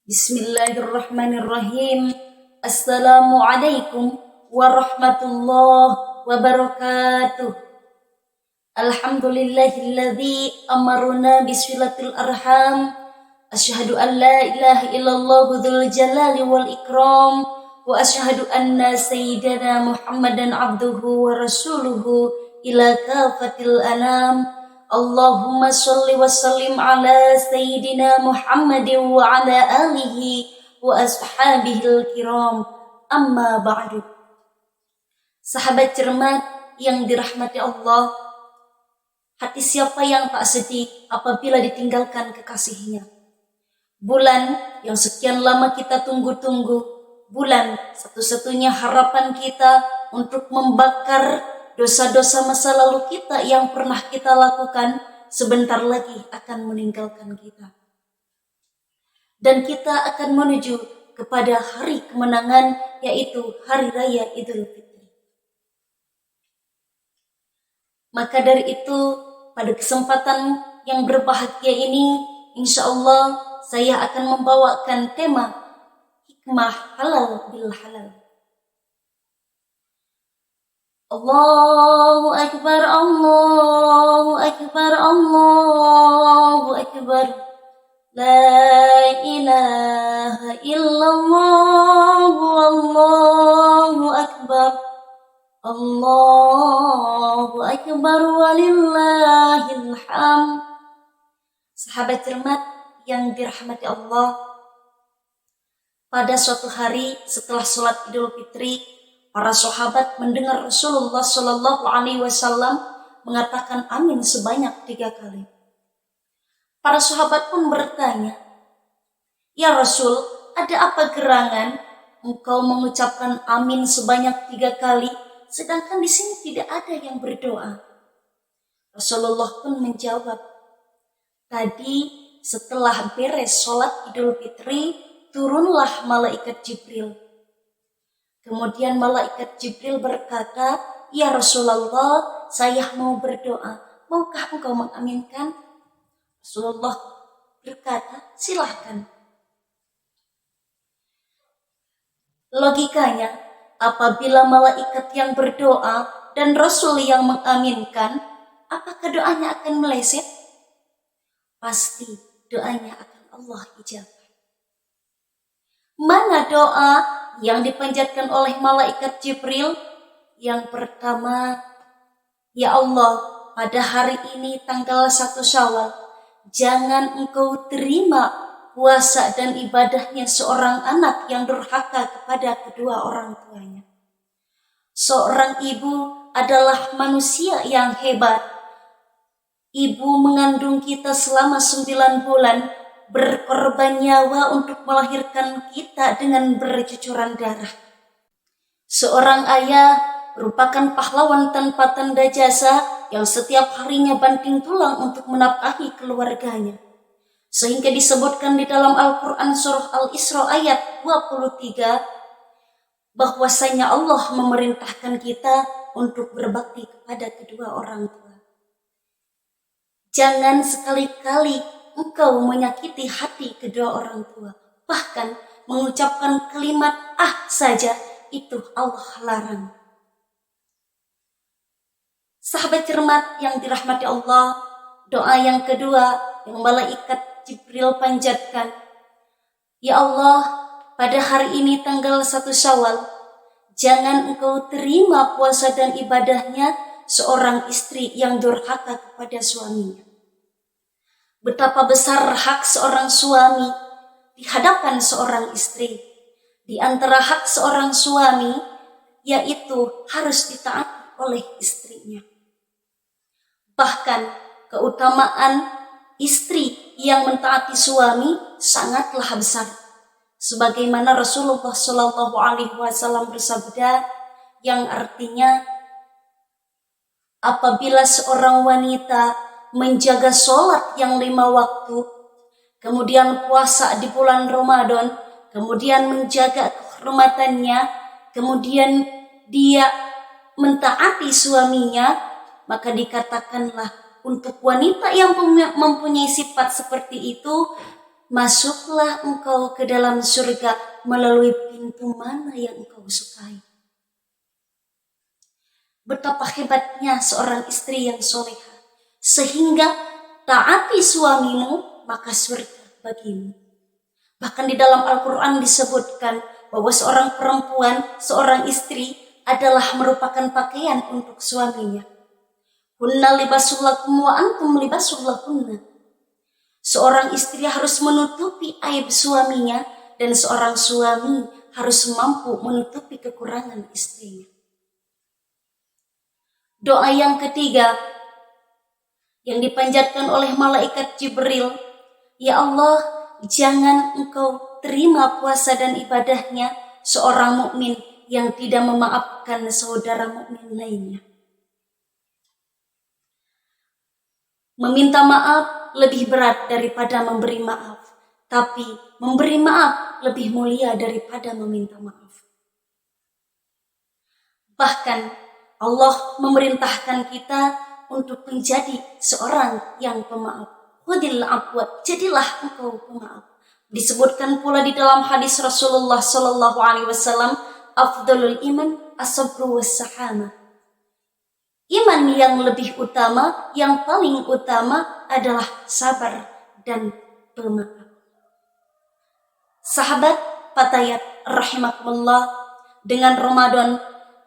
Bismillahirrahmanirrahim. Assalamualaikum warahmatullahi wabarakatuh. Alhamdulillahilladzi amaruna biswilatil arham. Asyhadu an la ilaha illallah dzul jalali wal ikram. Wa asyhadu anna sayyidana Muhammadan abduhu wa rasuluhu ila kafatil anam. Allahumma sholli wa sallim ala sayyidina Muhammadin wa ala alihi wa ashabihil kiram. Amma ba'du. Sahabat cermat yang dirahmati Allah, hati siapa yang tak sedih apabila ditinggalkan kekasihnya? Bulan yang sekian lama kita tunggu-tunggu, bulan satu-satunya harapan kita untuk membakar dosa-dosa masa lalu kita yang pernah kita lakukan, sebentar lagi akan meninggalkan kita. Dan kita akan menuju kepada hari kemenangan, yaitu Hari Raya Idul Fitri. Maka dari itu, pada kesempatan yang berbahagia ini, insya Allah saya akan membawakan tema hikmah halal bil halal. Allahu Akbar, Allahu Akbar, Allahu Akbar. La ilaha illallah, Allahu Akbar. Allahu Akbar walillahil hamd. Sahabat cermat yang dirahmati Allah, pada suatu hari setelah sholat Idul Fitri, para sahabat mendengar Rasulullah Shallallahu Alaihi Wasallam mengatakan amin sebanyak 3 kali. Para sahabat pun bertanya, "Ya Rasul, ada apa gerangan engkau mengucapkan amin sebanyak 3 kali, sedangkan di sini tidak ada yang berdoa?" Rasulullah pun menjawab, "Tadi setelah beres sholat Idul Fitri, turunlah malaikat Jibril. Kemudian malaikat Jibril berkata, 'Ya Rasulullah, saya mau berdoa. Maukah engkau mengaminkan?' Rasulullah berkata, 'Silahkan.' Logikanya, apabila malaikat yang berdoa dan Rasul yang mengaminkan, apakah doanya akan meleset? Pasti doanya akan Allah ijabah. Mana doa yang dipanjatkan oleh malaikat Jibril? Yang pertama, "Ya Allah, pada hari ini tanggal 1 Syawal, jangan engkau terima puasa dan ibadahnya seorang anak yang durhaka kepada kedua orang tuanya." Seorang ibu adalah manusia yang hebat. Ibu mengandung kita selama 9 bulan, berkorban nyawa untuk melahirkan kita dengan bercucuran darah. Seorang ayah merupakan pahlawan tanpa tanda jasa yang setiap harinya banting tulang untuk menafkahi keluarganya. Sehingga disebutkan di dalam Al-Quran surah Al-Isra ayat 23, bahwasanya Allah memerintahkan kita untuk berbakti kepada kedua orang tua. Jangan sekali-kali engkau menyakiti hati kedua orang tua. Bahkan mengucapkan kalimat saja itu Allah larang. Sahabat cermat yang dirahmati Allah, doa yang kedua yang malaikat Jibril panjatkan, "Ya Allah, pada hari ini tanggal 1 Syawal, jangan engkau terima puasa dan ibadahnya seorang istri yang durhaka kepada suaminya." Betapa besar hak seorang suami di hadapan seorang istri. Di antara hak seorang suami, yaitu harus ditaati oleh istrinya. Bahkan keutamaan istri yang mentaati suami sangatlah besar. Sebagaimana Rasulullah Shallallahu Alaihi Wasallam bersabda, yang artinya, apabila seorang wanita menjaga sholat yang 5 waktu, kemudian puasa di bulan Ramadan, kemudian menjaga kehormatannya, kemudian dia mentaati suaminya, maka dikatakanlah untuk wanita yang mempunyai sifat seperti itu, masuklah engkau ke dalam surga melalui pintu mana yang engkau sukai. Betapa hebatnya seorang istri yang soleha, sehingga taati suamimu maka surga bagimu. Bahkan di dalam Al-Quran disebutkan bahwa seorang perempuan, seorang istri adalah merupakan pakaian untuk suaminya. Hunna libasul lakum wa antum libasul lakunna. Seorang istri harus menutupi aib suaminya dan seorang suami harus mampu menutupi kekurangan istrinya. Doa yang ketiga yang dipanjatkan oleh malaikat Jibril, ya Allah, jangan engkau terima puasa dan ibadahnya seorang mukmin yang tidak memaafkan saudara mukmin lainnya. Meminta maaf lebih berat daripada memberi maaf, tapi memberi maaf lebih mulia daripada meminta maaf. Bahkan Allah memerintahkan kita untuk menjadi seorang yang pemaaf. Khudil afwa, jadilah engkau pemaaf. Disebutkan pula di dalam hadis Rasulullah sallallahu alaihi wasallam, afdalul iman as-sabru was-sahama. Iman yang lebih utama, yang paling utama adalah sabar dan pemaaf. Sahabat Fatayat rahimakumullah, dengan Ramadan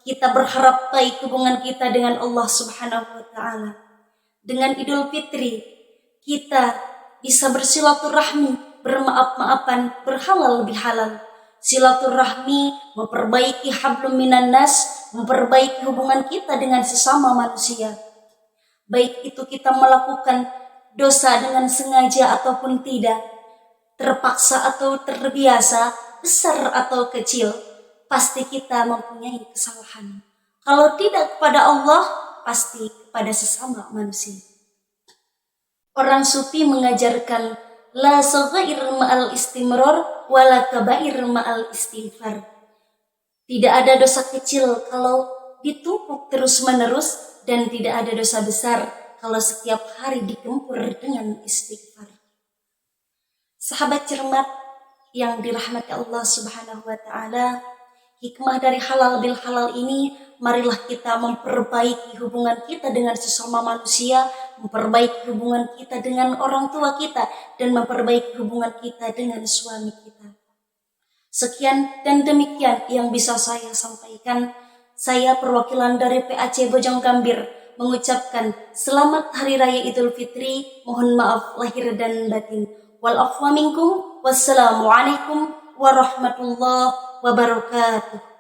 kita berharap baik hubungan kita dengan Allah Subhanahu wa taala. Dengan Idul Fitri kita bisa bersilaturahmi, bermaaf-maafan, berhalal bihalal. Silaturahmi memperbaiki hablum minan nas, memperbaiki hubungan kita dengan sesama manusia. Baik itu kita melakukan dosa dengan sengaja ataupun tidak, terpaksa atau terbiasa, besar atau kecil, pasti kita mempunyai kesalahan. Kalau tidak kepada Allah, pasti kepada sesama manusia. Orang sufi mengajarkan la saghair ma'al istimrar wala kabair ma'al istighfar. Tidak ada dosa kecil kalau ditumpuk terus-menerus, dan tidak ada dosa besar kalau setiap hari digempur dengan istighfar. Sahabat cermat yang dirahmati Allah Subhanahu wa taala, hikmah dari halal bil halal ini, marilah kita memperbaiki hubungan kita dengan sesama manusia, memperbaiki hubungan kita dengan orang tua kita, dan memperbaiki hubungan kita dengan suami kita. Sekian dan demikian yang bisa saya sampaikan. Saya perwakilan dari PAC Bojong Gambir mengucapkan selamat Hari Raya Idul Fitri. Mohon maaf lahir dan batin. Wal afwa minkum. Wassalamualaikum warahmatullahi wabarakatuh.